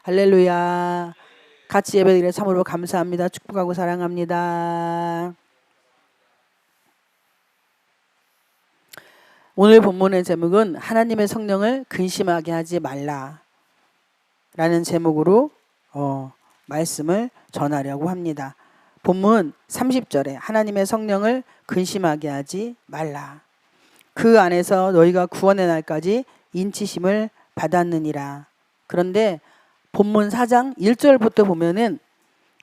할렐루야. 같이 예배드려 참으로 감사합니다. 축복하고 사랑합니다. 오늘 본문의 제목은 하나님의 성령을 근심하게 하지 말라 라는 제목으로 말씀을 전하려고 합니다. 본문 30절에 하나님의 성령을 근심하게 하지 말라. 그 안에서 너희가 구원의 날까지 인치심을 받았느니라. 그런데 본문 4장 1절부터 보면은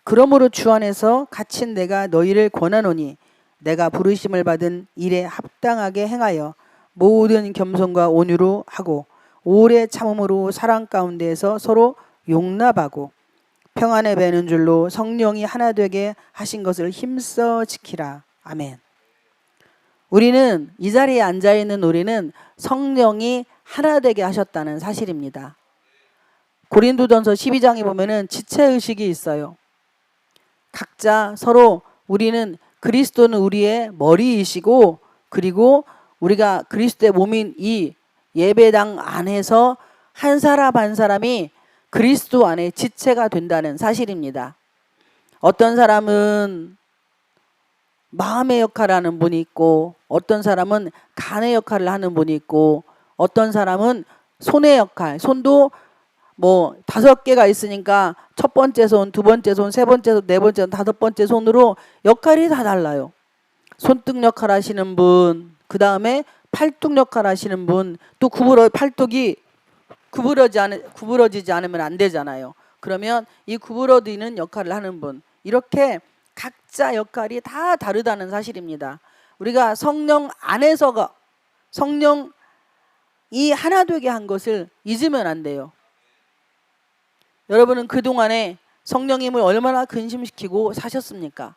그러므로 주 안에서 갇힌 내가 너희를 권하노니 내가 부르심을 받은 일에 합당하게 행하여 모든 겸손과 온유로 하고 오래 참음으로 사랑 가운데에서 서로 용납하고 평안에 배는 줄로 성령이 하나 되게 하신 것을 힘써 지키라. 아멘. 우리는 이 자리에 앉아있는 우리는 성령이 하나 되게 하셨다는 사실입니다. 고린도전서 12장에 보면은 지체의식이 있어요. 각자 서로 우리는 그리스도는 우리의 머리이시고 그리고 우리가 그리스도의 몸인 이 예배당 안에서 한 사람 한 사람이 그리스도 안에 지체가 된다는 사실입니다. 어떤 사람은 마음의 역할을 하는 분이 있고 어떤 사람은 간의 역할을 하는 분이 있고 어떤 사람은 손의 역할, 손도 뭐 5개가 있으니까 첫 번째 손, 두 번째 손, 세 번째 손, 네 번째 손, 다섯 번째 손으로 역할이 다 달라요. 손등 역할 하시는 분, 그 다음에 팔뚝 역할 하시는 분, 또 팔뚝이 구부러지지 않으면 안 되잖아요. 그러면 이 구부러지는 역할을 하는 분, 이렇게 각자 역할이 다 다르다는 사실입니다. 우리가 성령 안에서가 성령이 하나 되게 한 것을 잊으면 안 돼요. 여러분은 그동안에 성령님을 얼마나 근심시키고 사셨습니까?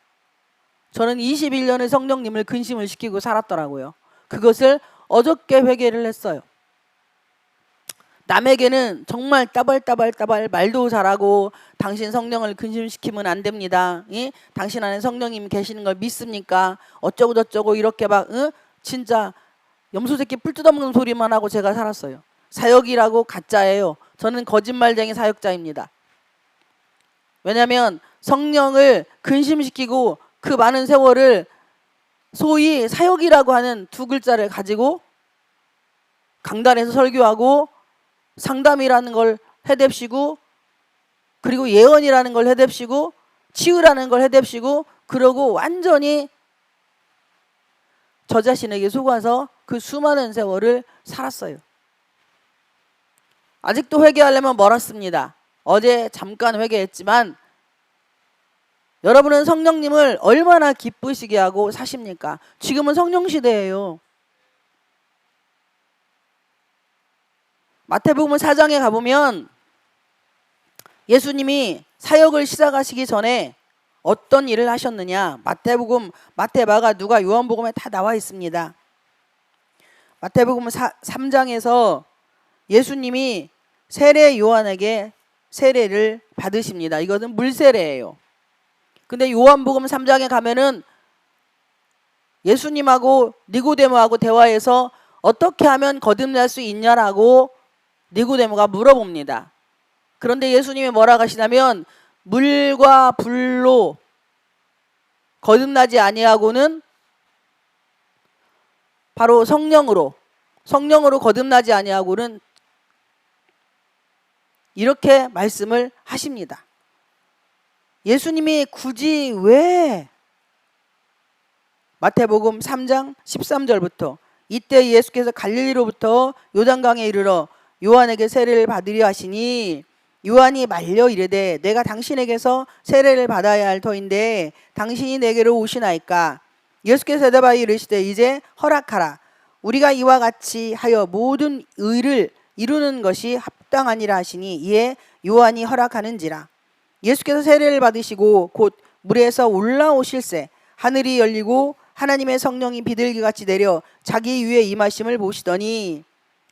저는 21년의 성령님을 근심을 시키고 살았더라고요. 그것을 어저께 회개를 했어요. 남에게는 정말 따발따발 말도 잘하고 당신 성령을 근심시키면 안 됩니다. 당신 안에 성령님이 계시는 걸 믿습니까? 어쩌고 저쩌고 이렇게 막 진짜 염소새끼 뿔 뜯어먹는 소리만 하고 제가 살았어요. 사역이라고 가짜예요. 저는 거짓말쟁이 사역자입니다. 왜냐하면 성령을 근심시키고 그 많은 세월을 소위 사역이라고 하는 두 글자를 가지고 강단에서 설교하고 상담이라는 걸 해댑시고 그리고 예언이라는 걸 해댑시고 치유라는 걸 해댑시고 그러고 완전히 저 자신에게 속아서 그 수많은 세월을 살았어요. 아직도 회개하려면 멀었습니다. 어제 잠깐 회개했지만 여러분은 성령님을 얼마나 기쁘시게 하고 사십니까? 지금은 성령 시대예요. 마태복음 4장에 가보면 예수님이 사역을 시작하시기 전에 어떤 일을 하셨느냐? 마태복음, 마태, 마가, 누가, 요한복음에 다 나와 있습니다. 마태복음 3장에서 예수님이 세례 요한에게 세례를 받으십니다. 이것은 물세례예요. 근데 요한복음 3장에 가면은 예수님하고 니고데모하고 대화해서 어떻게 하면 거듭날 수 있냐라고 니고데모가 물어봅니다. 그런데 예수님이 뭐라고 하시냐면 물과 불로 거듭나지 아니하고는 바로 성령으로 거듭나지 아니하고는 이렇게 말씀을 하십니다. 예수님이 굳이 왜 마태복음 3장 13절부터 이때 예수께서 갈릴리로부터 요단강에 이르러 요한에게 세례를 받으려 하시니 요한이 말려 이르되 내가 당신에게서 세례를 받아야 할 터인데 당신이 내게로 오시나이까? 예수께서 대답하여 이르시되 이제 허락하라. 우리가 이와 같이 하여 모든 의를 이루는 것이 합당하니라 하시니 이에 요한이 허락하는지라. 예수께서 세례를 받으시고 곧 물에서 올라오실새 하늘이 열리고 하나님의 성령이 비둘기같이 내려 자기 위에 임하심을 보시더니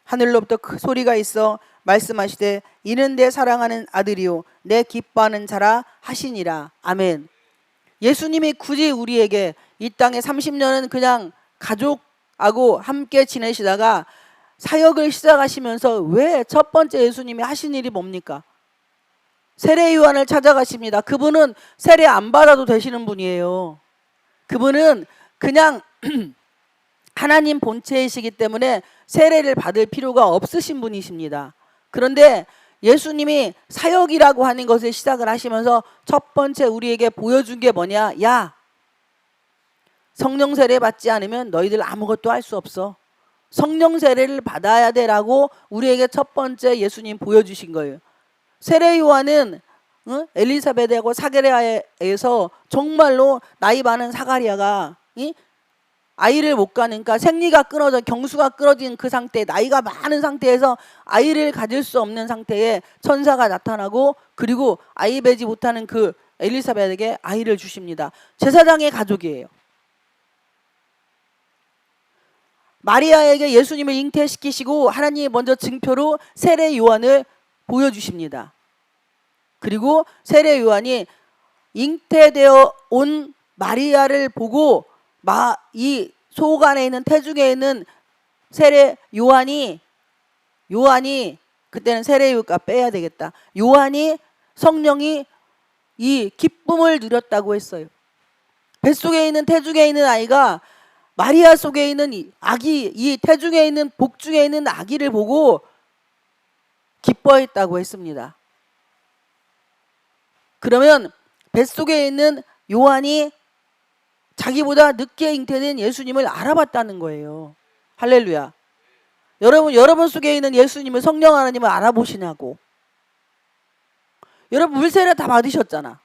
하늘로부터 큰 소리가 있어 말씀하시되 이는 내 사랑하는 아들이요 내 기뻐하는 자라 하시니라. 아멘. 예수님이 굳이 우리에게 이 땅에 30년은 그냥 가족하고 함께 지내시다가 사역을 시작하시면서 왜 첫 번째 예수님이 하신 일이 뭡니까? 세례 요한을 찾아가십니다. 그분은 세례 안 받아도 되시는 분이에요. 그분은 그냥 하나님 본체이시기 때문에 세례를 받을 필요가 없으신 분이십니다. 그런데 예수님이 사역이라고 하는 것을 시작을 하시면서 첫 번째 우리에게 보여준 게 뭐냐? 야, 성령 세례 받지 않으면 너희들 아무것도 할 수 없어. 성령 세례를 받아야 되라고 우리에게 첫 번째 예수님 보여주신 거예요. 세례 요한은 엘리사벳하고 사가랴에서 정말로 나이 많은 사가랴가 아이를 못 가니까 생리가 끊어져 경수가 끊어진 그 상태, 나이가 많은 상태에서 아이를 가질 수 없는 상태에 천사가 나타나고 그리고 아이 배지 못하는 그 엘리사벳에게 아이를 주십니다. 제사장의 가족이에요. 마리아에게 예수님을 잉태시키시고 하나님이 먼저 증표로 세례 요한을 보여주십니다. 그리고 세례 요한이 잉태되어 온 마리아를 보고 이 속 안에 있는 태중에 있는 세례 요한이 그때는 세례요가 빼야 되겠다. 요한이 성령이 이 기쁨을 누렸다고 했어요. 뱃속에 있는 태중에 있는 아이가 마리아 속에 있는 아기, 이 태중에 있는 복중에 있는 아기를 보고 기뻐했다고 했습니다. 그러면 뱃속에 있는 요한이 자기보다 늦게 잉태된 예수님을 알아봤다는 거예요. 할렐루야. 여러분 속에 있는 예수님을, 성령 하나님을 알아보시냐고. 여러분 물세례 다 받으셨잖아.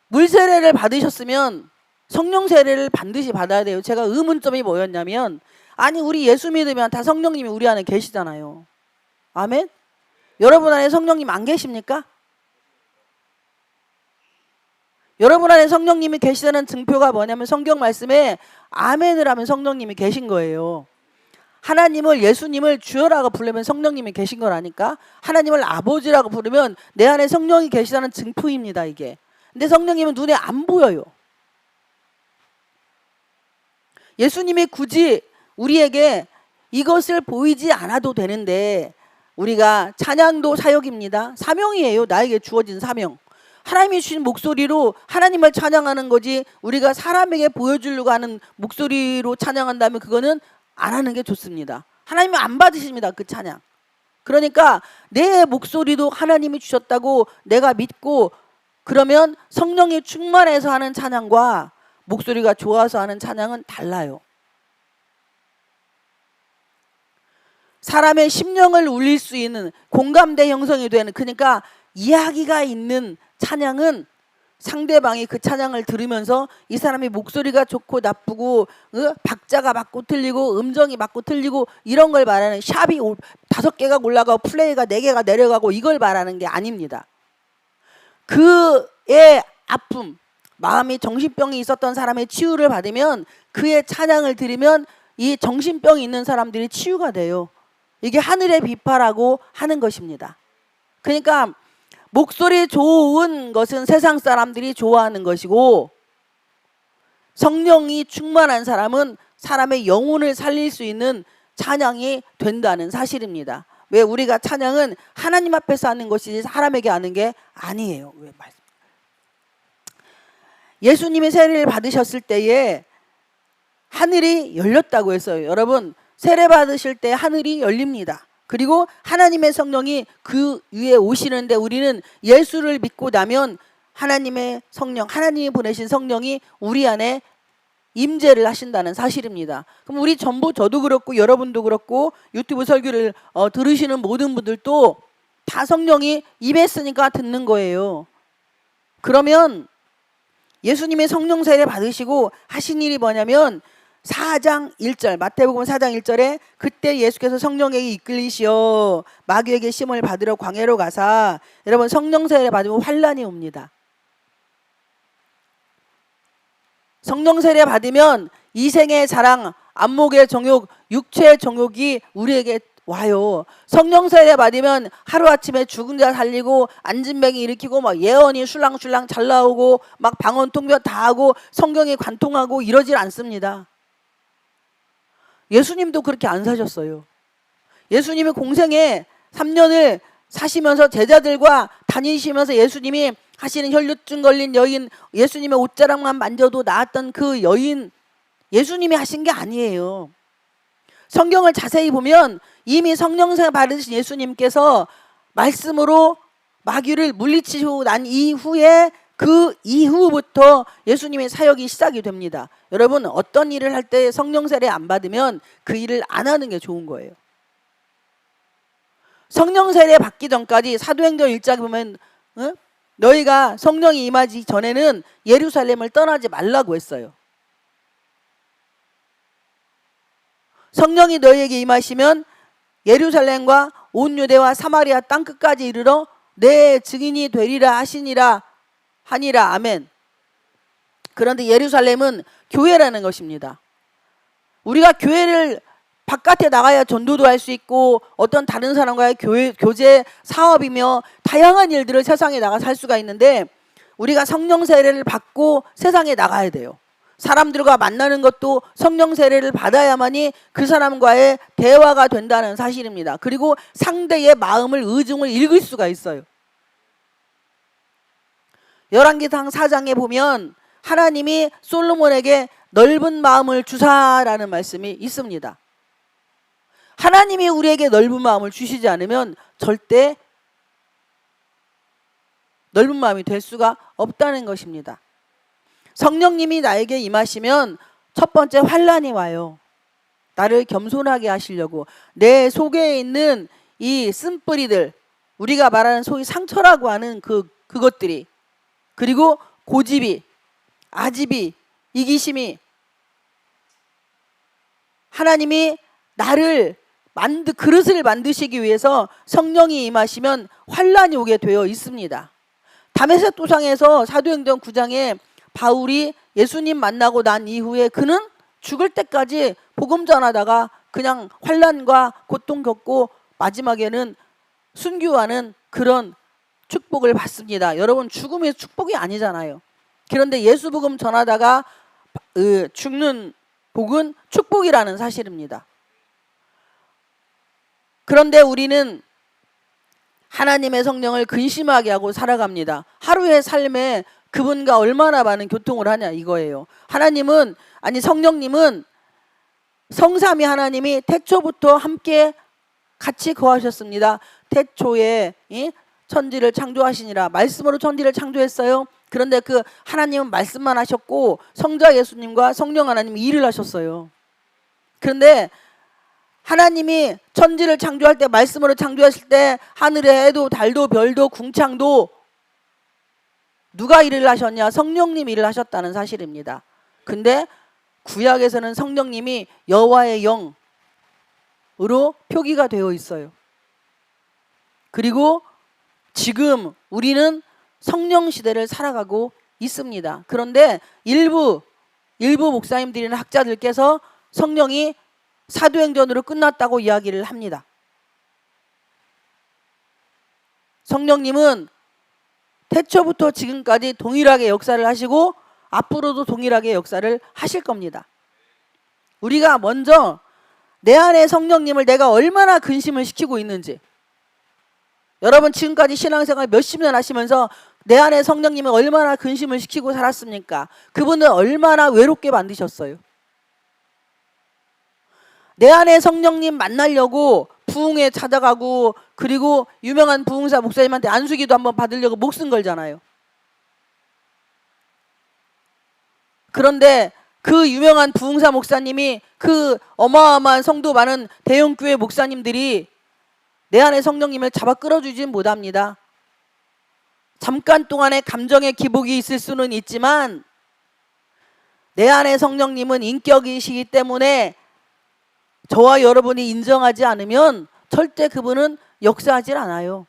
물세례를 받으셨으면 성령 세례를 반드시 받아야 돼요. 제가 의문점이 뭐였냐면, 아니 우리 예수 믿으면 다 성령님이 우리 안에 계시잖아요. 아멘? 여러분 안에 성령님 안 계십니까? 여러분 안에 성령님이 계시다는 증표가 뭐냐면 성경 말씀에 아멘을 하면 성령님이 계신 거예요. 하나님을, 예수님을 주여라고 부르면 성령님이 계신 거라니까. 하나님을 아버지라고 부르면 내 안에 성령이 계시다는 증표입니다, 이게. 근데 성령님은 눈에 안 보여요. 예수님이 굳이 우리에게 이것을 보이지 않아도 되는데, 우리가 찬양도 사역입니다. 사명이에요. 나에게 주어진 사명. 하나님이 주신 목소리로 하나님을 찬양하는 거지, 우리가 사람에게 보여주려고 하는 목소리로 찬양한다면 그거는 안 하는 게 좋습니다. 하나님은 안 받으십니다, 그 찬양. 그러니까 내 목소리도 하나님이 주셨다고 내가 믿고, 그러면 성령이 충만해서 하는 찬양과 목소리가 좋아서 하는 찬양은 달라요. 사람의 심령을 울릴 수 있는 공감대 형성이 되는, 그러니까 이야기가 있는 찬양은 상대방이 그 찬양을 들으면서 이 사람이 목소리가 좋고 나쁘고 박자가 맞고 틀리고 음정이 맞고 틀리고 이런 걸 말하는, 샵이 5개가 올라가고 플레이가 4개가 내려가고 이걸 말하는 게 아닙니다. 그의 아픔, 마음이 정신병이 있었던 사람의 치유를 받으면 그의 찬양을 들으면 이 정신병이 있는 사람들이 치유가 돼요. 이게 하늘의 비파라고 하는 것입니다. 그러니까 목소리 좋은 것은 세상 사람들이 좋아하는 것이고, 성령이 충만한 사람은 사람의 영혼을 살릴 수 있는 찬양이 된다는 사실입니다. 왜? 우리가 찬양은 하나님 앞에서 하는 것이지 사람에게 하는 게 아니에요. 왜 말씀? 예수님이 세례를 받으셨을 때에 하늘이 열렸다고 했어요. 여러분, 세례 받으실 때 하늘이 열립니다. 그리고 하나님의 성령이 그 위에 오시는데, 우리는 예수를 믿고 나면 하나님의 성령, 하나님이 보내신 성령이 우리 안에 임재를 하신다는 사실입니다. 그럼 우리 전부, 저도 그렇고 여러분도 그렇고 유튜브 설교를 들으시는 모든 분들도 다 성령이 임했으니까 듣는 거예요. 그러면 예수님의 성령 세례 받으시고 하신 일이 뭐냐면 4장 1절, 마태복음 4장 1절에 그때 예수께서 성령에게 이끌리시어 마귀에게 시험을 받으러 광야로 가사, 여러분 성령 세례 받으면 환란이 옵니다. 성령 세례 받으면 이생의 자랑, 안목의 정욕, 육체의 정욕이 우리에게 와요. 성령 세례 받으면 하루아침에 죽은 자 살리고 안진뱅이 일으키고 막 예언이 술랑술랑 잘 나오고 막 방언 통변 다 하고 성경에 관통하고 이러질 않습니다. 예수님도 그렇게 안 사셨어요. 예수님이 공생에 3년을 사시면서 제자들과 다니시면서 예수님이 하시는 혈루증 걸린 여인, 예수님의 옷자락만 만져도 나았던 그 여인, 예수님이 하신 게 아니에요. 성경을 자세히 보면 이미 성령세 받으신 예수님께서 말씀으로 마귀를 물리치고 난 이후에 그 이후부터 예수님의 사역이 시작이 됩니다. 여러분, 어떤 일을 할 때 성령 세례 안 받으면 그 일을 안 하는 게 좋은 거예요. 성령 세례 받기 전까지 사도행전 1장에 보면 너희가 성령이 임하기 전에는 예루살렘을 떠나지 말라고 했어요. 성령이 너희에게 임하시면 예루살렘과 온 유대와 사마리아 땅끝까지 이르러 내 증인이 되리라 하시니라 하니라. 아멘. 그런데 예루살렘은 교회라는 것입니다. 우리가 교회를 바깥에 나가야 전도도 할 수 있고 어떤 다른 사람과의 교제 사업이며 다양한 일들을 세상에 나가서 할 수가 있는데, 우리가 성령 세례를 받고 세상에 나가야 돼요. 사람들과 만나는 것도 성령 세례를 받아야만이 그 사람과의 대화가 된다는 사실입니다. 그리고 상대의 마음을, 의중을 읽을 수가 있어요. 열왕기상 4장에 보면 하나님이 솔로몬에게 넓은 마음을 주사라는 말씀이 있습니다. 하나님이 우리에게 넓은 마음을 주시지 않으면 절대 넓은 마음이 될 수가 없다는 것입니다. 성령님이 나에게 임하시면 첫 번째 환난이 와요. 나를 겸손하게 하시려고. 내 속에 있는 이 쓴뿌리들, 우리가 말하는 소위 상처라고 하는 그것들이, 그리고 고집이, 아집이, 이기심이, 하나님이 나를 그릇을 만드시기 위해서 성령이 임하시면 환난이 오게 되어 있습니다. 다메섹 도상에서 사도행전 9장에 바울이 예수님 만나고 난 이후에 그는 죽을 때까지 복음 전하다가 그냥 환난과 고통 겪고 마지막에는 순교하는 그런 축복을 받습니다. 여러분, 죽음이 축복이 아니잖아요. 그런데 예수 복음 전하다가 죽는 복은 축복이라는 사실입니다. 그런데 우리는 하나님의 성령을 근심하게 하고 살아갑니다. 하루의 삶에 그분과 얼마나 많은 교통을 하냐 이거예요. 성령님은 성삼위 하나님이 태초부터 함께 같이 거하셨습니다. 태초에 천지를 창조하시니라. 말씀으로 천지를 창조했어요. 그런데 그 하나님은 말씀만 하셨고 성자 예수님과 성령 하나님이 일을 하셨어요. 그런데 하나님이 천지를 창조할 때, 말씀으로 창조하실 때 하늘의 해도 달도 별도 궁창도 누가 일을 하셨냐? 성령님이 일을 하셨다는 사실입니다. 근데 구약에서는 성령님이 여호와의 영으로 표기가 되어 있어요. 그리고 지금 우리는 성령 시대를 살아가고 있습니다. 그런데 일부 목사님들이나 학자들께서 성령이 사도행전으로 끝났다고 이야기를 합니다. 성령님은 태초부터 지금까지 동일하게 역사를 하시고 앞으로도 동일하게 역사를 하실 겁니다. 우리가 먼저 내 안에 성령님을 내가 얼마나 근심을 시키고 있는지, 여러분 지금까지 신앙생활 몇십 년 하시면서 내 안에 성령님을 얼마나 근심을 시키고 살았습니까? 그분은 얼마나 외롭게 만드셨어요. 내 안에 성령님 만나려고 부흥회 찾아가고, 그리고 유명한 부흥사 목사님한테 안수기도 한번 받으려고 목숨 걸잖아요. 그런데 그 유명한 부흥사 목사님이, 그 어마어마한 성도 많은 대형교회 목사님들이 내 안에 성령님을 잡아 끌어주지 못합니다. 잠깐 동안의 감정의 기복이 있을 수는 있지만 내 안에 성령님은 인격이시기 때문에 저와 여러분이 인정하지 않으면 절대 그분은 역사하지 않아요.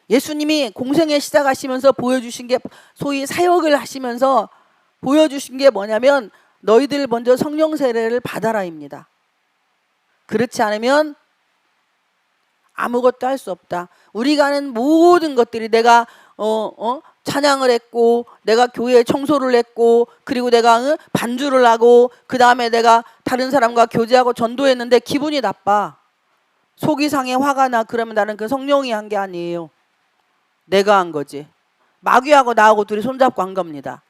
예수님이 공생애 시작하시면서 보여주신 게, 소위 사역을 하시면서 보여주신 게 뭐냐면 너희들 먼저 성령 세례를 받아라입니다. 그렇지 않으면 아무것도 할 수 없다. 우리가 하는 모든 것들이 내가 찬양을 했고 내가 교회 청소를 했고 그리고 내가 반주를 하고 그 다음에 내가 다른 사람과 교제하고 전도했는데 기분이 나빠. 속이 상해 화가 나. 그러면 나는 그 성령이 한 게 아니에요. 내가 한 거지. 마귀하고 나하고 둘이 손잡고 한 겁니다.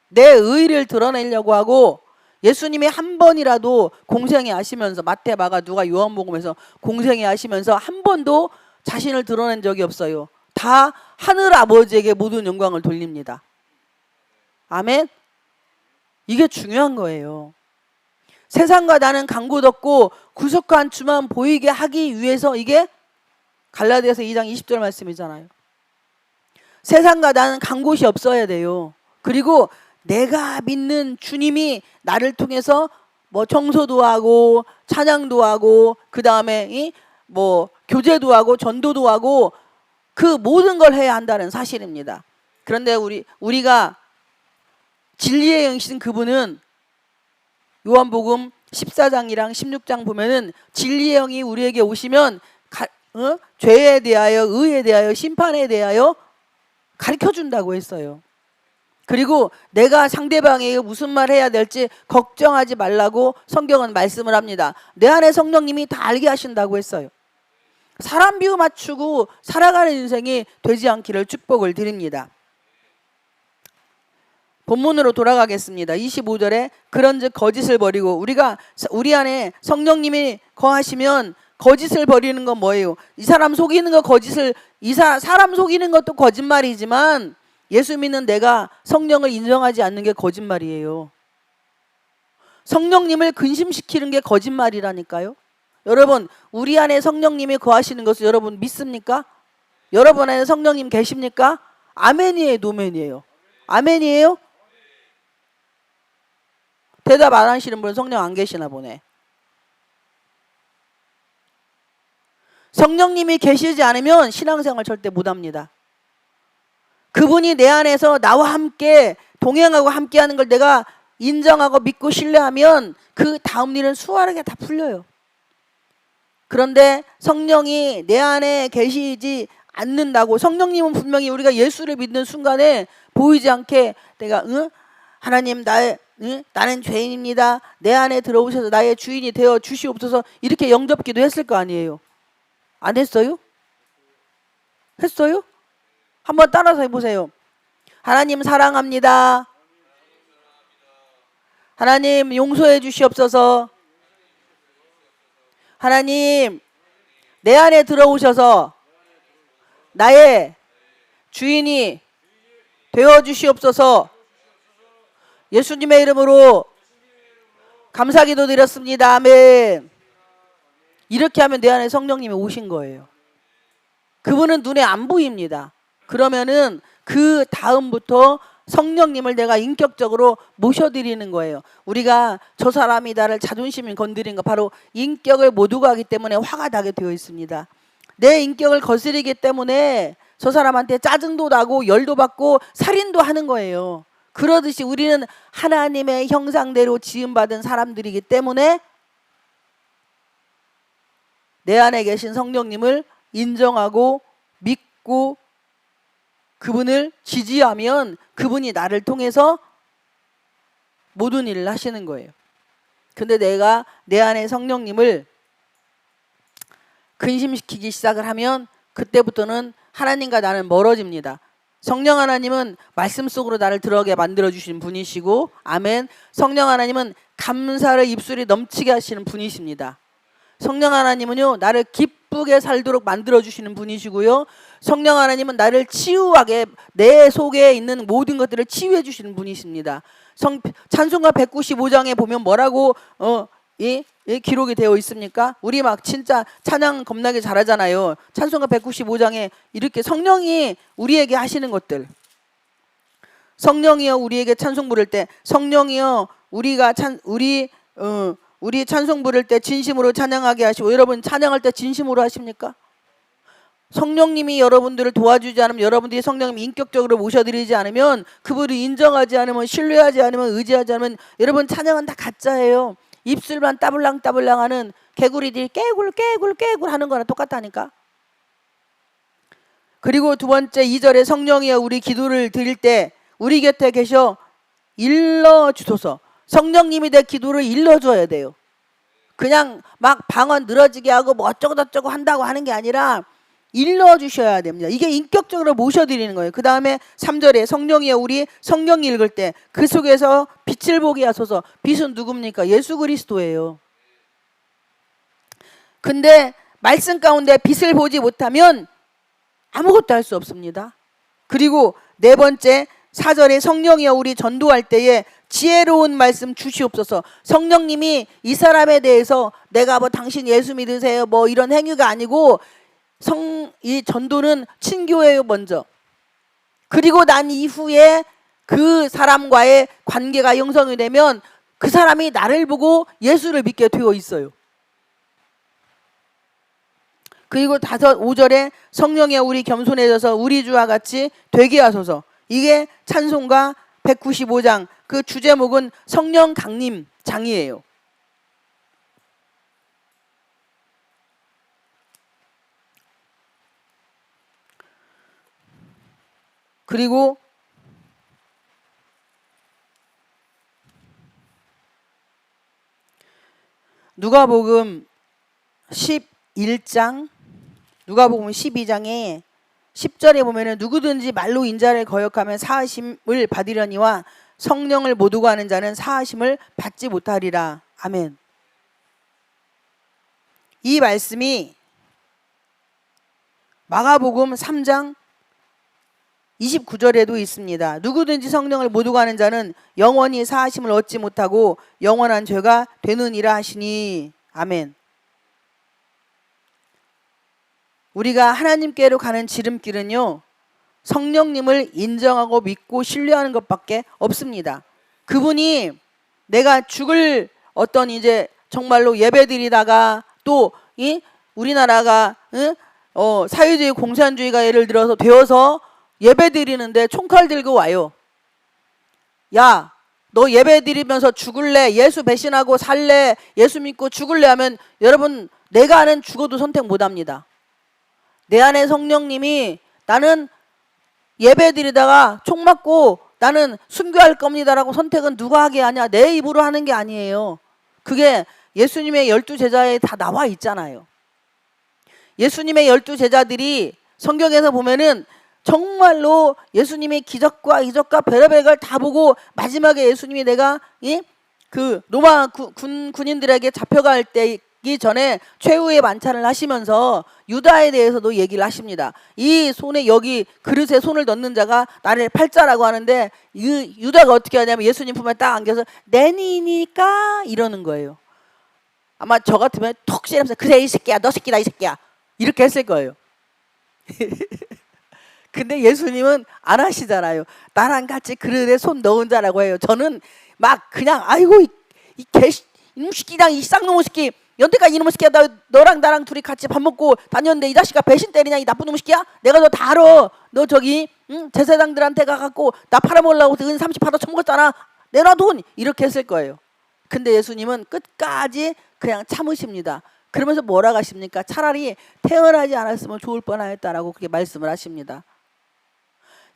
내 의의를 드러내려고 하고 예수님이 한 번이라도 공생애 하시면서 마태, 마가, 누가, 요한복음에서 공생애 하시면서 한 번도 자신을 드러낸 적이 없어요. 다 하늘 아버지에게 모든 영광을 돌립니다. 아멘. 이게 중요한 거예요. 세상과 나는 강구덥고 구속한 주만 보이게 하기 위해서 이게 갈라디아서 2장 20절 말씀이잖아요. 세상과 나는 간 곳이 없어야 돼요. 그리고 내가 믿는 주님이 나를 통해서 뭐 청소도 하고 찬양도 하고 그 다음에 뭐 교제도 하고 전도도 하고 그 모든 걸 해야 한다는 사실입니다. 그런데 우리가 진리의 영이신 그분은 요한복음 14장이랑 16장 보면은 진리의 영이 우리에게 오시면 죄에 대하여 의에 대하여 심판에 대하여 가르쳐 준다고 했어요. 그리고 내가 상대방에게 무슨 말 해야 될지 걱정하지 말라고 성경은 말씀을 합니다. 내 안에 성령님이 다 알게 하신다고 했어요. 사람 비유 맞추고 살아가는 인생이 되지 않기를 축복을 드립니다. 본문으로 돌아가겠습니다. 25절에 그런즉 거짓을 버리고 우리 안에 성령님이 거하시면 거짓을 버리는 건 뭐예요? 이 사람 속이는 거 거짓을 사람 속이는 것도 거짓말이지만 예수 믿는 내가 성령을 인정하지 않는 게 거짓말이에요. 성령님을 근심시키는 게 거짓말이라니까요. 여러분 우리 안에 성령님이 거하시는 것을 여러분 믿습니까? 여러분 안에 성령님 계십니까? 아멘이에요, 노멘이에요? 아멘이에요? 대답 안 하시는 분은 성령 안 계시나 보네. 성령님이 계시지 않으면 신앙생활 절대 못합니다. 그분이 내 안에서 나와 함께 동행하고 함께하는 걸 내가 인정하고 믿고 신뢰하면 그 다음 일은 수월하게 다 풀려요. 그런데 성령이 내 안에 계시지 않는다고, 성령님은 분명히 우리가 예수를 믿는 순간에 보이지 않게 내가 하나님 나는 죄인입니다. 내 안에 들어오셔서 나의 주인이 되어 주시옵소서 이렇게 영접기도 했을 거 아니에요. 안 했어요? 했어요? 한번 따라서 해보세요. 하나님 사랑합니다. 하나님 용서해 주시옵소서. 하나님 내 안에 들어오셔서 나의 주인이 되어 주시옵소서. 예수님의 이름으로 감사기도 드렸습니다. 아멘. 이렇게 하면 내 안에 성령님이 오신 거예요. 그분은 눈에 안 보입니다. 그러면은 그 다음부터 성령님을 내가 인격적으로 모셔드리는 거예요. 우리가 저 사람이 나를 자존심을 건드린 거 바로 인격을 못 오가기 때문에 화가 나게 되어 있습니다. 내 인격을 거스르기 때문에 저 사람한테 짜증도 나고 열도 받고 살인도 하는 거예요. 그러듯이 우리는 하나님의 형상대로 지음받은 사람들이기 때문에 내 안에 계신 성령님을 인정하고 믿고 그분을 지지하면 그분이 나를 통해서 모든 일을 하시는 거예요. 근데 내가 내 안에 성령님을 근심시키기 시작을 하면 그때부터는 하나님과 나는 멀어집니다. 성령 하나님은 말씀 속으로 나를 들어가게 만들어주시는 분이시고, 아멘. 성령 하나님은 감사를 입술이 넘치게 하시는 분이십니다. 성령 하나님은요 나를 기쁘게 살도록 만들어주시는 분이시고요, 성령 하나님은 나를 치유하게 내 속에 있는 모든 것들을 치유해 주시는 분이십니다. 찬송가 195장에 보면 뭐라고 기록이 되어 있습니까? 우리 막 진짜 찬양 겁나게 잘하잖아요. 찬송가 195장에 이렇게 성령이 우리에게 하시는 것들, 성령이여 우리에게 찬송 부를 때, 성령이여 우리 찬송 부를 때 진심으로 찬양하게 하시고, 여러분 찬양할 때 진심으로 하십니까? 성령님이 여러분들을 도와주지 않으면, 여러분들이 성령님 인격적으로 모셔드리지 않으면, 그분을 인정하지 않으면, 신뢰하지 않으면, 의지하지 않으면 여러분 찬양은 다 가짜예요. 입술만 따블랑따블랑 하는 개구리들이 깨굴 하는 거랑 똑같다니까. 그리고 두 번째 2절에 성령이여 우리 기도를 드릴 때 우리 곁에 계셔 일러주소서. 성령님이 내 기도를 일러줘야 돼요. 그냥 막 방언 늘어지게 하고 뭐 어쩌고 저쩌고 한다고 하는 게 아니라 일러주셔야 됩니다. 이게 인격적으로 모셔드리는 거예요. 그 다음에 3절에 성령이여 우리 성경 읽을 때 그 속에서 빛을 보게 하소서. 빛은 누굽니까? 예수 그리스도예요. 근데 말씀 가운데 빛을 보지 못하면 아무것도 할 수 없습니다. 그리고 네 번째 4절에 성령이여 우리 전도할 때에 지혜로운 말씀 주시옵소서. 성령님이 이 사람에 대해서 내가 뭐 당신 예수 믿으세요 뭐 이런 행위가 아니고 이 전도는 친교예요 먼저. 그리고 난 이후에 그 사람과의 관계가 형성이 되면 그 사람이 나를 보고 예수를 믿게 되어 있어요. 그리고 5절에 성령이여 우리 겸손해져서 우리 주와 같이 되게 하소서. 이게 찬송가 195장 그 주제목은 성령 강림 장이에요. 그리고 누가복음 11장 누가복음 12장에 10절에 보면은 누구든지 말로 인자를 거역하면 사하심을 받으려니와 성령을 못 오가는 자는 사하심을 받지 못하리라. 아멘. 이 말씀이 마가복음 3장 29절에도 있습니다. 누구든지 성령을 못 오가는 자는 영원히 사하심을 얻지 못하고 영원한 죄가 되느니라 하시니. 아멘. 우리가 하나님께로 가는 지름길은요, 성령님을 인정하고 믿고 신뢰하는 것밖에 없습니다. 그분이 내가 죽을 어떤 이제 정말로 예배드리다가 또 우리나라가 사회주의 공산주의가 예를 들어서 되어서 예배드리는데 총칼 들고 와요. 야, 너 예배드리면서 죽을래? 예수 배신하고 살래? 예수 믿고 죽을래? 하면 여러분 내가 아는 죽어도 선택 못합니다. 내 안에 성령님이 나는 예배드리다가 총 맞고 나는 순교할 겁니다라고 선택은 누가 하게 하냐? 내 입으로 하는 게 아니에요. 그게 예수님의 12제자에 다 나와 있잖아요. 예수님의 12제자들이 성경에서 보면은 정말로 예수님이 기적과 이적과 별의별 걸 다 보고 마지막에 예수님이 내가 그 로마 군인들에게 잡혀갈 때기 전에 최후의 만찬을 하시면서 유다에 대해서도 얘기를 하십니다. 이 손에 여기 그릇에 손을 넣는 자가 나를 팔자라고 하는데 유다가 어떻게 하냐면 예수님 품에 딱 안겨서 내니니까 이러는 거예요. 아마 저 같으면 톡 씨면서 그래 이 새끼야 너 새끼다 이 새끼야 이렇게 했을 거예요. 근데 예수님은 안 하시잖아요. 나랑 같이 그릇에 손 넣은 자라고 해요. 저는 막 그냥 아이고 이 이놈 새끼랑 이 쌍놈의 새끼 여태까지 이놈의 새끼야 너랑 나랑 둘이 같이 밥 먹고 다녔는데 이 자식아 배신 때리냐 이 나쁜 놈의 새끼야? 내가 너 다 알아. 너 저기 제사장들한테 가갖고 나 팔아먹으려고 은 30파도 처먹었잖아. 내놔 돈 이렇게 했을 거예요. 근데 예수님은 끝까지 그냥 참으십니다. 그러면서 뭐라고 하십니까? 차라리 태어나지 않았으면 좋을 뻔하였다라고 그렇게 말씀을 하십니다.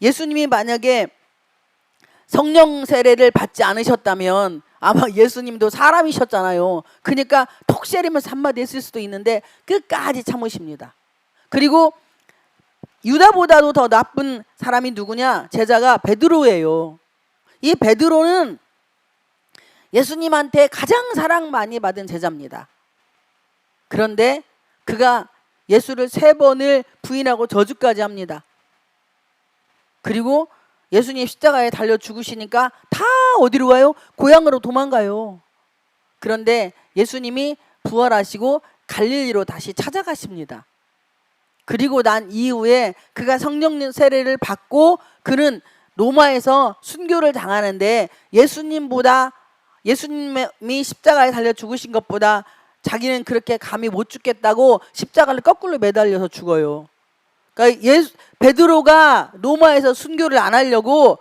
예수님이 만약에 성령 세례를 받지 않으셨다면 아마 예수님도 사람이셨잖아요. 그러니까 톡 세리면서 한마디 했을 수도 있는데 끝까지 참으십니다. 그리고 유다보다도 더 나쁜 사람이 누구냐? 제자가 베드로예요. 이 베드로는 예수님한테 가장 사랑 많이 받은 제자입니다. 그런데 그가 예수를 3번을 부인하고 저주까지 합니다. 그리고 예수님 십자가에 달려 죽으시니까 다 어디로 가요? 고향으로 도망가요. 그런데 예수님이 부활하시고 갈릴리로 다시 찾아가십니다. 그리고 난 이후에 그가 성령 세례를 받고 그는 로마에서 순교를 당하는데 예수님이 십자가에 달려 죽으신 것보다 자기는 그렇게 감히 못 죽겠다고 십자가를 거꾸로 매달려서 죽어요. 그러니까 베드로가 로마에서 순교를 안 하려고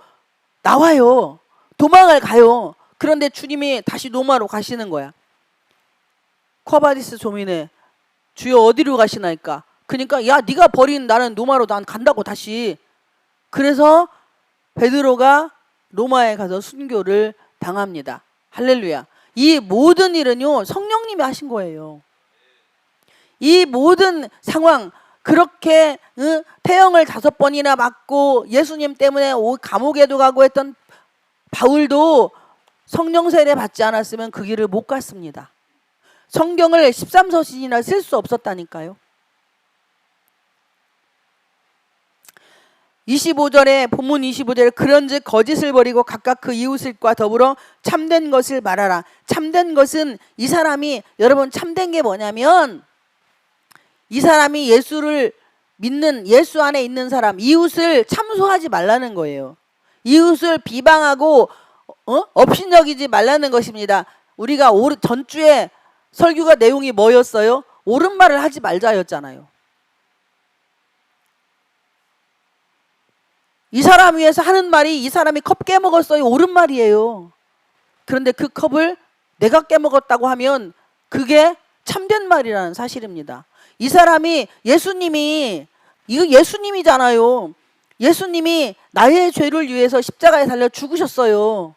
나와요. 도망을 가요. 그런데 주님이 다시 로마로 가시는 거야. 쿼바디스 조미네 주여 어디로 가시나이까? 그러니까 야 네가 버린 나는 로마로 난 간다고 다시. 그래서 베드로가 로마에 가서 순교를 당합니다. 할렐루야. 이 모든 일은요 성령님이 하신 거예요. 이 모든 상황 그렇게 태형을 5번이나 맞고 예수님 때문에 감옥에도 가고 했던 바울도 성령 세례 받지 않았으면 그 길을 못 갔습니다. 성경을 13서신이나 쓸 수 없었다니까요. 25절에 본문 25절에 그런즉 거짓을 버리고 각각 그 이웃과 더불어 참된 것을 말하라. 참된 것은 이 사람이 여러분 참된 게 뭐냐면 이 사람이 예수를 믿는 예수 안에 있는 사람 이웃을 참소하지 말라는 거예요. 이웃을 비방하고 업신여기지 말라는 것입니다. 우리가 전주에 설교가 내용이 뭐였어요? 옳은 말을 하지 말자였잖아요. 이 사람 위해서 하는 말이 이 사람이 컵 깨먹었어요. 옳은 말이에요. 그런데 그 컵을 내가 깨먹었다고 하면 그게 참된 말이라는 사실입니다. 이 사람이 예수님이 이거 예수님이잖아요. 예수님이 나의 죄를 위해서 십자가에 달려 죽으셨어요.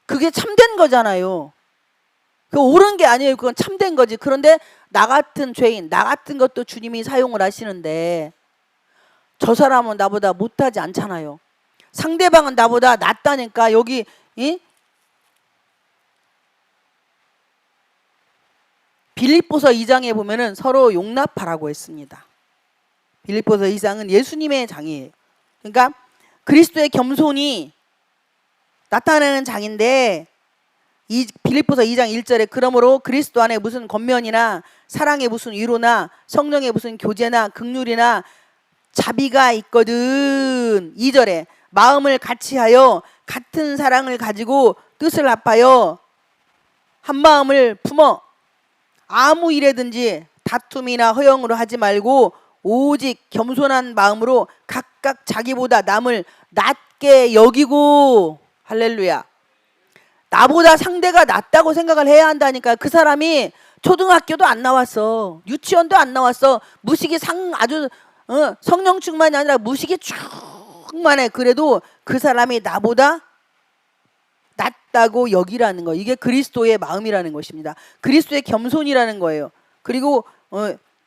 그게 참된 거잖아요. 그 옳은 게 아니에요. 그건 참된 거지. 그런데 나 같은 죄인, 나 같은 것도 주님이 사용을 하시는데 저 사람은 나보다 못하지 않잖아요. 상대방은 나보다 낫다니까. 여기 빌립보서 2장에 보면은 서로 용납하라고 했습니다. 빌립보서 2장은 예수님의 장이에요. 그러니까 그리스도의 겸손이 나타내는 장인데 이 빌립보서 2장 1절에 그러므로 그리스도 안에 무슨 권면이나 사랑의 무슨 위로나 성령의 무슨 교제나 긍휼이나 자비가 있거든. 2절에 마음을 같이하여 같은 사랑을 가지고 뜻을 합하여 한 마음을 품어 아무 일에든지 다툼이나 허영으로 하지 말고 오직 겸손한 마음으로 각각 자기보다 남을 낮게 여기고 할렐루야. 나보다 상대가 낫다고 생각을 해야 한다니까. 그 사람이 초등학교도 안 나왔어. 유치원도 안 나왔어. 무식이 아주 성령 충만이 아니라 무식이 충만해. 그래도 그 사람이 나보다 낫다고 여기라는 거. 이게 그리스도의 마음이라는 것입니다. 그리스도의 겸손이라는 거예요. 그리고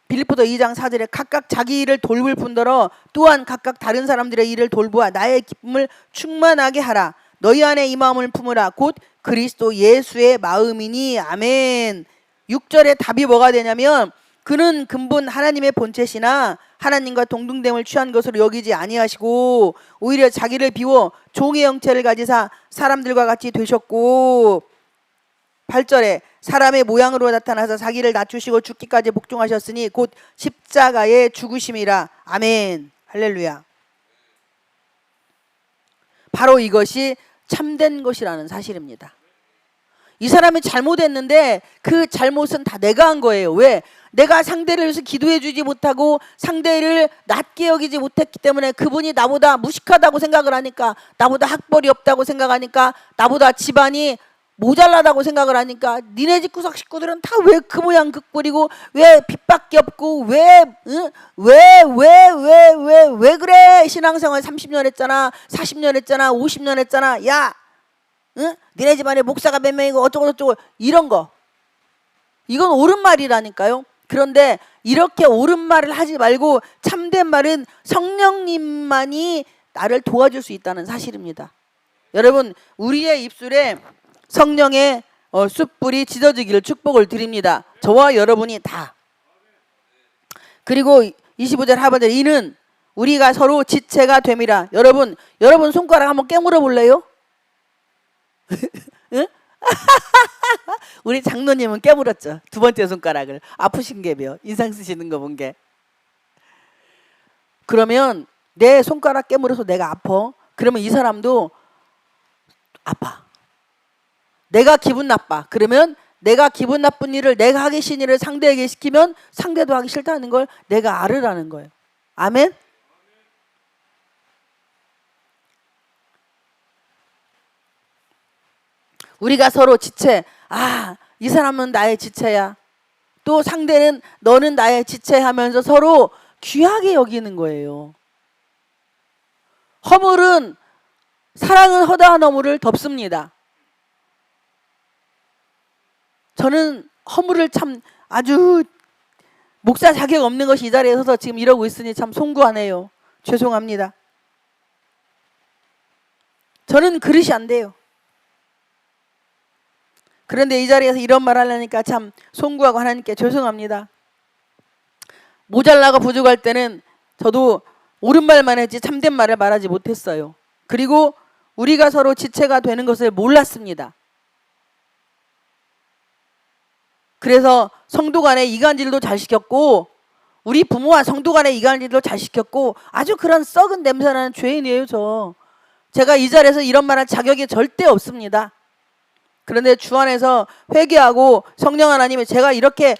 빌립보서 2장 4절에 각각 자기 일을 돌볼 뿐더러 또한 각각 다른 사람들의 일을 돌보아 나의 기쁨을 충만하게 하라. 너희 안에 이 마음을 품으라. 곧 그리스도 예수의 마음이니. 아멘. 6절에 답이 뭐가 되냐면 그는 근본 하나님의 본체시나 하나님과 동등됨을 취한 것으로 여기지 아니하시고 오히려 자기를 비워 종의 형체를 가지사 사람들과 같이 되셨고 8절에 사람의 모양으로 나타나서 자기를 낮추시고 죽기까지 복종하셨으니 곧 십자가의 죽으심이라. 아멘. 할렐루야. 바로 이것이 참된 것이라는 사실입니다. 이 사람이 잘못했는데 그 잘못은 다 내가 한 거예요. 왜? 내가 상대를 위해서 기도해 주지 못하고 상대를 낮게 여기지 못했기 때문에 그분이 나보다 무식하다고 생각을 하니까, 나보다 학벌이 없다고 생각하니까, 나보다 집안이 모자라다고 생각을 하니까 니네 집 구석 식구들은 다 왜 그 모양 그 꼴이고 왜 빚밖에 없고 왜 그래? 신앙생활 30년 했잖아, 40년 했잖아, 50년 했잖아. 야, 니네 집안에 목사가 몇 명이고 어쩌고 이런 거. 이건 옳은 말이라니까요. 그런데 이렇게 옳은 말을 하지 말고 참된 말은 성령님만이 나를 도와줄 수 있다는 사실입니다. 여러분, 우리의 입술에 성령의 숯불이 찢어지기를 축복을 드립니다. 저와 여러분이 다. 그리고 25절 하반절 이는 우리가 서로 지체가 됨이라. 여러분 손가락 한번 깨물어 볼래요? 응? 우리 장로님은 깨물었죠. 두 번째 손가락을. 아프신 게며 인상 쓰시는 거 본 게. 그러면 내 손가락 깨물어서 내가 아파. 그러면 이 사람도 아파. 내가 기분 나빠. 그러면 내가 기분 나쁜 일을, 내가 하기 싫은 일을 상대에게 시키면 상대도 하기 싫다는 걸 내가 알으라는 거예요. 아멘? 우리가 서로 지체. 이 사람은 나의 지체야. 또 상대는 너는 나의 지체 하면서 서로 귀하게 여기는 거예요. 허물은, 사랑은 허다한 허물을 덮습니다. 저는 허물을 참 아주 목사 자격 없는 것이 이 자리에 서서 지금 이러고 있으니 참 송구하네요. 죄송합니다. 저는 그릇이 안 돼요. 그런데 이 자리에서 이런 말 하려니까 참 송구하고 하나님께 죄송합니다. 모자라고 부족할 때는 저도 옳은 말만 했지 참된 말을 말하지 못했어요. 그리고 우리가 서로 지체가 되는 것을 몰랐습니다. 그래서 성도 간의 이간질도 잘 시켰고, 우리 부모와 성도 간의 이간질도 잘 시켰고, 아주 그런 썩은 냄새나는 죄인이에요. 제가 이 자리에서 이런 말할 자격이 절대 없습니다. 그런데 주 안에서 회개하고 성령 하나님이 제가 이렇게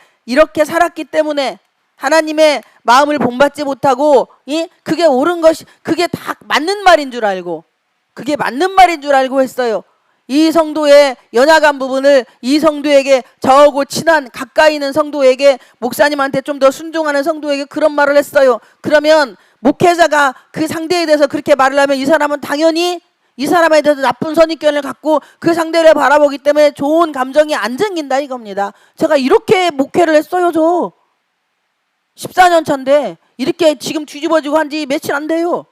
살았기 때문에 하나님의 마음을 본받지 못하고, 그게 옳은 것이, 그게 다 맞는 말인 줄 알고, 그게 맞는 말인 줄 알고 했어요. 이 성도의 연약한 부분을 이 성도에게, 저하고 친한 가까이 있는 성도에게, 목사님한테 좀 더 순종하는 성도에게 그런 말을 했어요. 그러면 목회자가 그 상대에 대해서 그렇게 말을 하면 이 사람은 당연히 이 사람에 대해서 나쁜 선입견을 갖고 그 상대를 바라보기 때문에 좋은 감정이 안 생긴다 이겁니다. 제가 이렇게 목회를 했어요. 저 14년 차인데 이렇게 지금 뒤집어지고 한 지 며칠 안 돼요.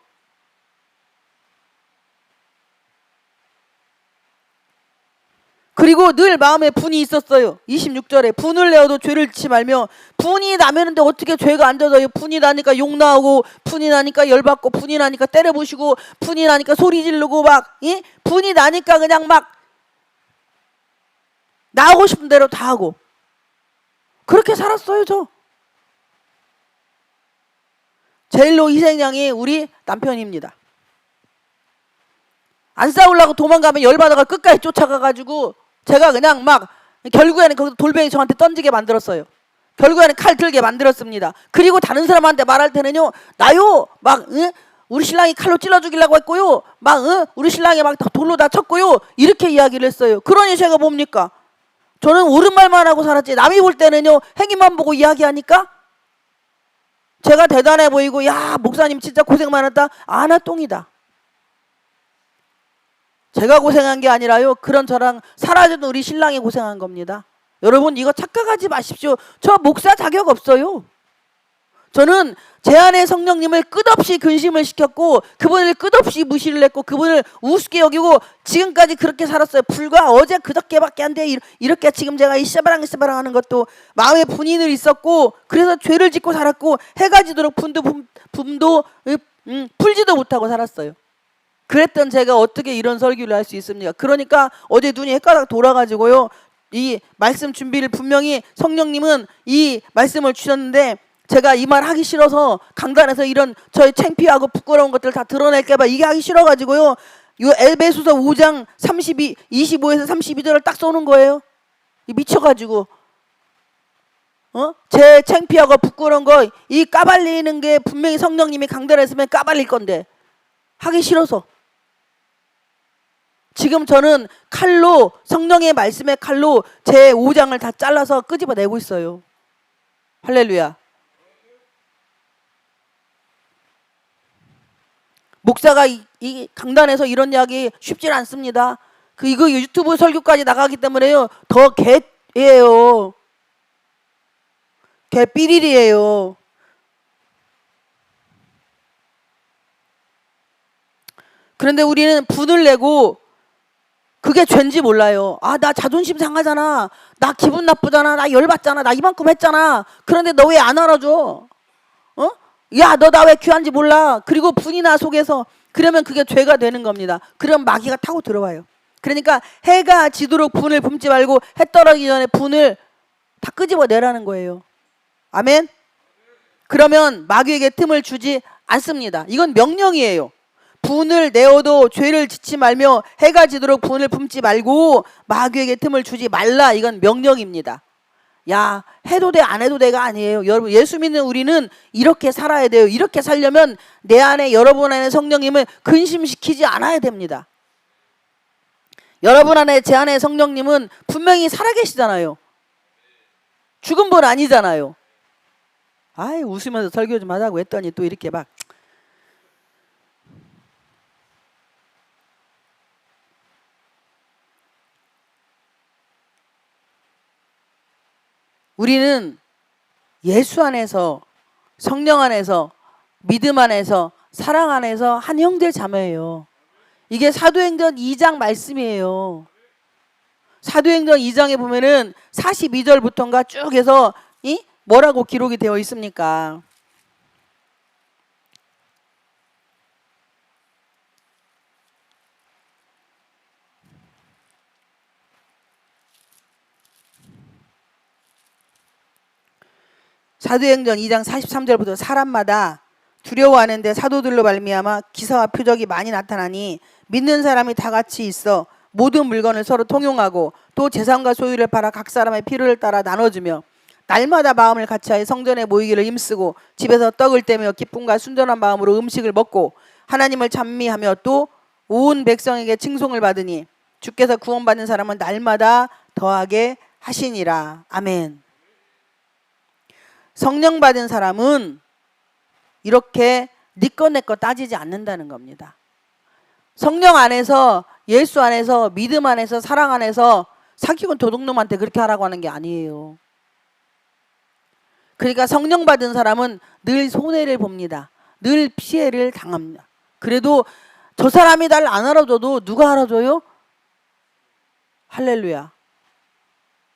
그리고 늘 마음에 분이 있었어요. 26절에 분을 내어도 죄를 짓지 말며. 분이 나면은데 어떻게 죄가 안 져져요? 분이 나니까 욕 나오고, 분이 나니까 열받고, 분이 나니까 때려부시고, 분이 나니까 소리 지르고 막, 분이 나니까 그냥 막 나오고 싶은 대로 다 하고. 그렇게 살았어요. 저 제일로 희생양이 우리 남편입니다. 안 싸우려고 도망가면 열받아가 끝까지 쫓아가가지고 제가 그냥 막 결국에는 거기서 돌멩이 저한테 던지게 만들었어요. 결국에는 칼 들게 만들었습니다. 그리고 다른 사람한테 말할 때는요, 나요 막 우리 신랑이 칼로 찔러 죽이려고 했고요, 막 우리 신랑이 막 돌로 다쳤고요, 이렇게 이야기를 했어요. 그러니 제가 뭡니까? 저는 옳은 말만 하고 살았지, 남이 볼 때는요 행위만 보고 이야기하니까 제가 대단해 보이고, 야 목사님 진짜 고생 많았다, 아나 똥이다. 제가 고생한 게 아니라요, 그런 저랑 사라진 우리 신랑이 고생한 겁니다. 여러분 이거 착각하지 마십시오. 저 목사 자격 없어요. 저는 제 안에 성령님을 끝없이 근심을 시켰고, 그분을 끝없이 무시를 했고, 그분을 우습게 여기고 지금까지 그렇게 살았어요. 불과 어제 그저께밖에 안 돼. 이렇게 지금 제가 이 씨바랑 하는 것도 마음에 분인을 있었고, 그래서 죄를 짓고 살았고, 해가 지도록 분도 풀지도 못하고 살았어요. 그랬던 제가 어떻게 이런 설교를 할 수 있습니까? 그러니까 어제 눈이 헷가닥 돌아가지고요, 이 말씀 준비를 분명히 성령님은 이 말씀을 주셨는데 제가 이 말 하기 싫어서 강단에서 이런 저의 창피하고 부끄러운 것들 다 드러낼까봐 이게 하기 싫어가지고요, 요 에베소서 5장 25에서 32절을 딱 쏘는 거예요. 미쳐가지고 제 창피하고 부끄러운 거 이 까발리는 게 분명히 성령님이 강단에 있으면 까발릴 건데 하기 싫어서 지금 저는 칼로, 성령의 말씀의 칼로 제 5장을 다 잘라서 끄집어내고 있어요. 할렐루야. 목사가 이 강단에서 이런 이야기 쉽지 않습니다. 이거 유튜브 설교까지 나가기 때문에요, 더 개예요. 개 삐리리예요. 그런데 우리는 분을 내고 그게 죄인지 몰라요. 아, 나 자존심 상하잖아, 나 기분 나쁘잖아, 나 열받잖아, 나 이만큼 했잖아. 그런데 너 왜 안 알아줘? 야, 너 나 왜 귀한지 몰라? 그리고 분이 나 속에서, 그러면 그게 죄가 되는 겁니다. 그럼 마귀가 타고 들어와요. 그러니까 해가 지도록 분을 뿜지 말고 해 떨어지기 전에 분을 다 끄집어내라는 거예요. 아멘? 그러면 마귀에게 틈을 주지 않습니다. 이건 명령이에요. 분을 내어도 죄를 짓지 말며 해가 지도록 분을 뿜지 말고 마귀에게 틈을 주지 말라. 이건 명령입니다. 야, 해도 돼 안 해도 돼가 아니에요. 여러분, 예수 믿는 우리는 이렇게 살아야 돼요. 이렇게 살려면 내 안에, 여러분 안에 성령님을 근심시키지 않아야 됩니다. 여러분 안에, 제 안에 성령님은 분명히 살아계시잖아요. 죽은 분 아니잖아요. 아이, 웃으면서 설교 좀 하자고 했더니 또 이렇게 막. 우리는 예수 안에서, 성령 안에서, 믿음 안에서, 사랑 안에서 한 형제 자매예요. 이게 사도행전 2장 말씀이에요. 사도행전 2장에 보면은 42절부터인가 쭉 해서 뭐라고 기록이 되어 있습니까? 사도행전 2장 43절부터 사람마다 두려워하는데 사도들로 말미암아 기사와 표적이 많이 나타나니 믿는 사람이 다 같이 있어 모든 물건을 서로 통용하고 또 재산과 소유를 팔아 각 사람의 필요를 따라 나눠주며 날마다 마음을 같이하여 성전에 모이기를 힘쓰고 집에서 떡을 떼며 기쁨과 순전한 마음으로 음식을 먹고 하나님을 찬미하며 또 온 백성에게 칭송을 받으니 주께서 구원받는 사람은 날마다 더하게 하시니라. 아멘. 성령 받은 사람은 이렇게 네 것 내 것 따지지 않는다는 겁니다. 성령 안에서, 예수 안에서, 믿음 안에서, 사랑 안에서 사기꾼 도둑놈한테 그렇게 하라고 하는 게 아니에요. 그러니까 성령 받은 사람은 늘 손해를 봅니다. 늘 피해를 당합니다. 그래도 저 사람이 날 안 알아줘도 누가 알아줘요? 할렐루야.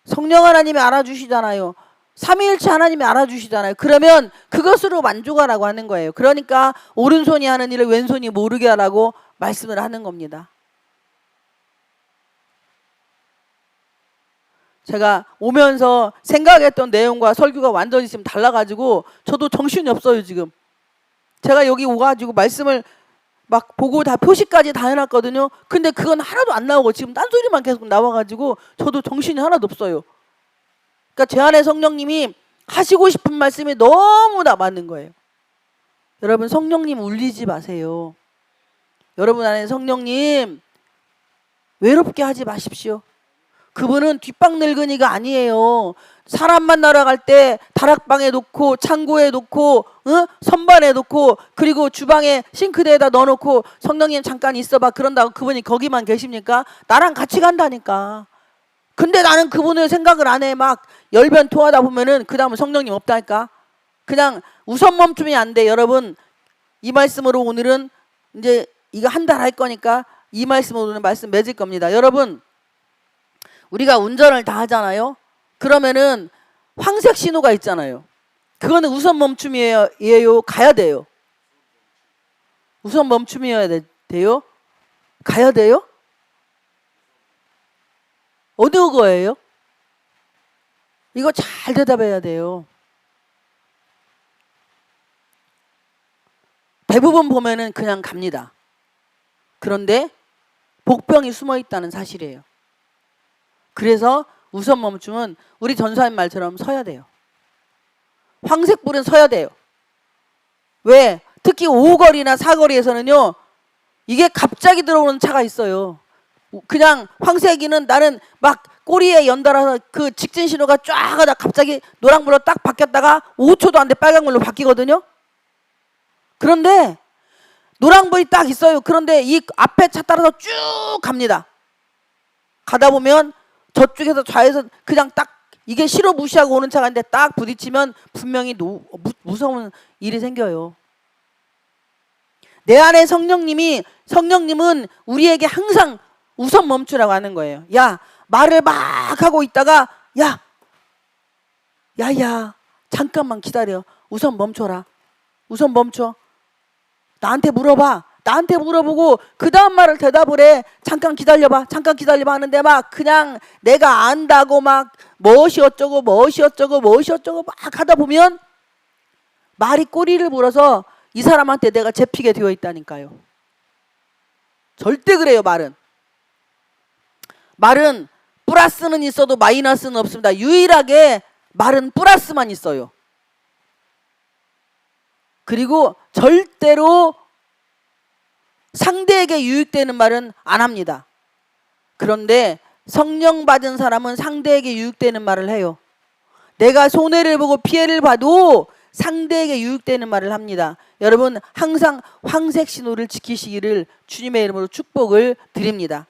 성령 하나님이 알아주시잖아요. 삼위일체 하나님이 알아주시잖아요. 그러면 그것으로 만족하라고 하는 거예요. 그러니까 오른손이 하는 일을 왼손이 모르게 하라고 말씀을 하는 겁니다. 제가 오면서 생각했던 내용과 설교가 완전히 지금 달라가지고 저도 정신이 없어요 지금. 제가 여기 오가지고 말씀을 막 보고 다 표시까지 다 해놨거든요. 근데 그건 하나도 안 나오고 지금 딴소리만 계속 나와가지고 저도 정신이 하나도 없어요. 그러니까 제 안에 성령님이 하시고 싶은 말씀이 너무나 많은 거예요. 여러분, 성령님 울리지 마세요. 여러분 안에 성령님 외롭게 하지 마십시오. 그분은 뒷방 늙은이가 아니에요. 사람 만나러 갈 때 다락방에 놓고 창고에 놓고 선반에 놓고 그리고 주방에 싱크대에다 넣어놓고 성령님 잠깐 있어봐 그런다고 그분이 거기만 계십니까? 나랑 같이 간다니까. 근데 나는 그분을 생각을 안 해. 막 열변 토하다 보면은 그 다음은 성령님 없다니까. 그냥 우선 멈춤이 안 돼. 여러분, 이 말씀으로 오늘은 이제 이거 한 달 할 거니까 이 말씀으로 오늘 말씀 맺을 겁니다. 여러분, 우리가 운전을 다 하잖아요. 그러면은 황색 신호가 있잖아요. 그거는 우선 멈춤이에요? 가야 돼요? 우선 멈춤이어야 돼요? 가야 돼요? 어느 거예요? 이거 잘 대답해야 돼요. 대부분 보면은 그냥 갑니다. 그런데 복병이 숨어 있다는 사실이에요. 그래서 우선 멈춤은 우리 전사님 말처럼 서야 돼요. 황색불은 서야 돼요. 왜? 특히 5거리나 4거리에서는요. 이게 갑자기 들어오는 차가 있어요. 그냥 황색이는 나는 막 꼬리에 연달아서 그 직진 신호가 쫙 하다 갑자기 노랑불로 딱 바뀌었다가 5초도 안 돼 빨간불로 바뀌거든요. 그런데 노랑불이 딱 있어요. 그런데 이 앞에 차 따라서 쭉 갑니다. 가다 보면 저쪽에서 좌에서 그냥 딱 이게 시로 무시하고 오는 차가 있는데 딱 부딪히면 분명히 무서운 일이 생겨요. 내 안에 성령님은 우리에게 항상 우선 멈추라고 하는 거예요. 야, 말을 막 하고 있다가 야, 잠깐만 기다려. 우선 멈춰라. 우선 멈춰. 나한테 물어봐. 나한테 물어보고 그 다음 말을 대답을 해. 잠깐 기다려봐. 잠깐 기다려봐 하는데 막 그냥 내가 안다고 막 무엇이 어쩌고 막 하다 보면 말이 꼬리를 물어서 이 사람한테 내가 잡히게 되어 있다니까요. 절대 그래요. 말은 플러스는 있어도 마이너스는 없습니다. 유일하게 말은 플러스만 있어요. 그리고 절대로 상대에게 유익되는 말은 안 합니다. 그런데 성령 받은 사람은 상대에게 유익되는 말을 해요. 내가 손해를 보고 피해를 봐도 상대에게 유익되는 말을 합니다. 여러분 항상 황색 신호를 지키시기를 주님의 이름으로 축복을 드립니다.